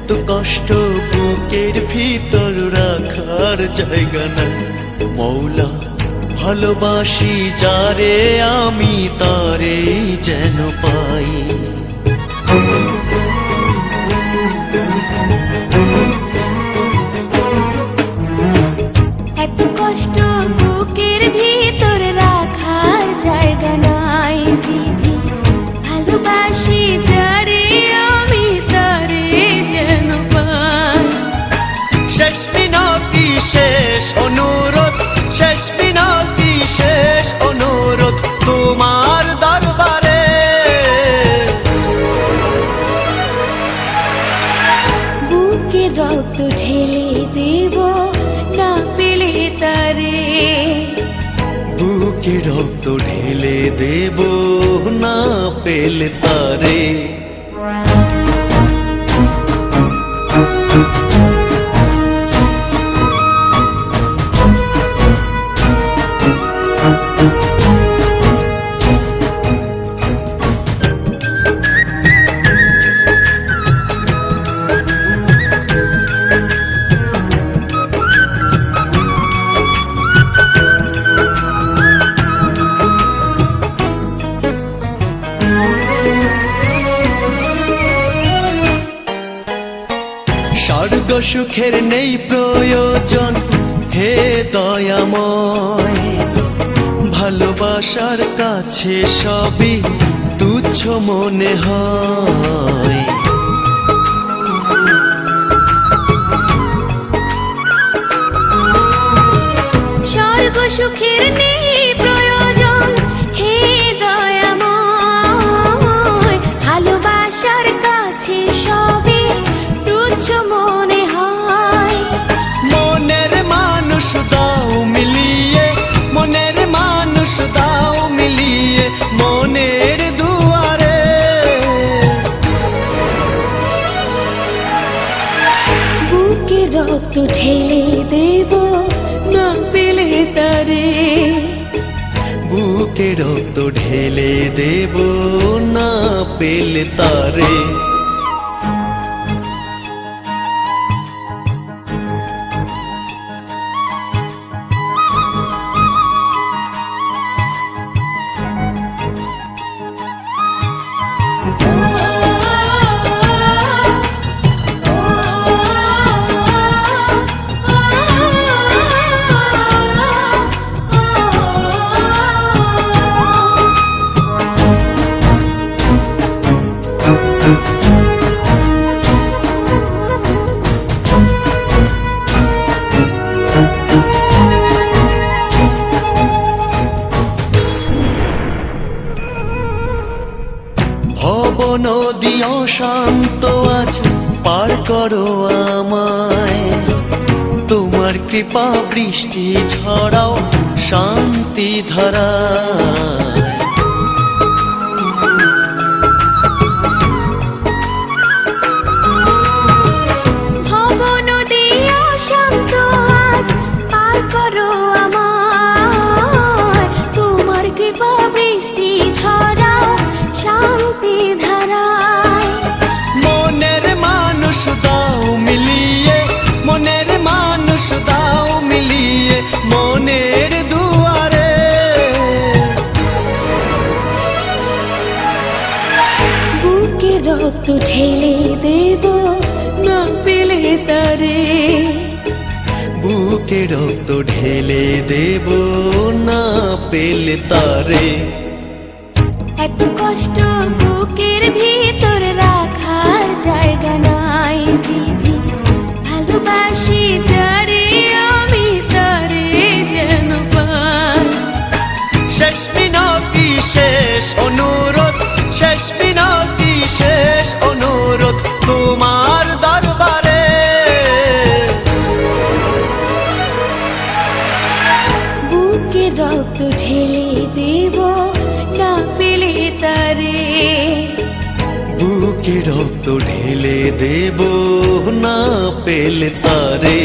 এত কষ্ট বুকের ভিতর রাখার জায়গা নাই। মৌলা ভালোবাসি যারে আমি তারে যেন পাই। এত কষ্ট বুকের ভিতর রাখার জায়গা নাই দিদি, ভালোবাসি যারে আমি তারে যেন পাই। শেষ মিনতি শেষ অনুরোধ, শেষ মিনতি শেষ অনুরোধ তোমার দরবারে। বুকে রক্ত ঢেলে দেব না পেলে তারে, বুকে রক্ত ঢেলে দেব না পেলে তারে। স্বর্গ সুখের নেই প্রয়োজন হে দয়াময়, ভালোবাসার কাছে সবই তুচ্ছ মনে হয়। স্বর্গ সুখের নেই প্রয়োজন হে দয়াময়, ভালোবাসার কাছে সবই তুচ্ছ মনে হয়। মনের মানুষ দাও মিলিয়ে, মনের মানুষ দাও মিলিয়ে মনের দুয়ারে। বুকে রক্ত ঢেলে দেব না পেলে তারে, বুকে রক্ত ঢেলে দেব না পেলে তারে। ভব নদী অশান্ত আজ পার করো আমায়, তোমার কৃপা বৃষ্টি ঝরাও শান্তি ধারায়। ভব নদী অশান্ত আজ পার করো আমায়, তোমার কৃপা বৃষ্টি ঝরাও শান্তি ধারায়। মনের মানুষ দাও মিলিয়ে, মনের মানুষ দাও মিলিয়ে মনের দুয়ারে। বুকে রক্ত ঢেলে দেব না পেলে তারে, বুকে রক্ত ঢেলে দেব না পেলে তারে। এত কষ্ট বুকের ভিতর রাখার জায়গা নাই দিদি, ভালোবাসি যারে আমি তারে যেন পাই। শেষ মিনতি শেষ অনুরোধ, শেষ মিনতি শেষ অনুরোধ তোমার দরবারে। বুকে রক্ত ঢেলে দেব না পেলে তারে, বুকে রক্ত ঢেলে দেব না পেলে তারে।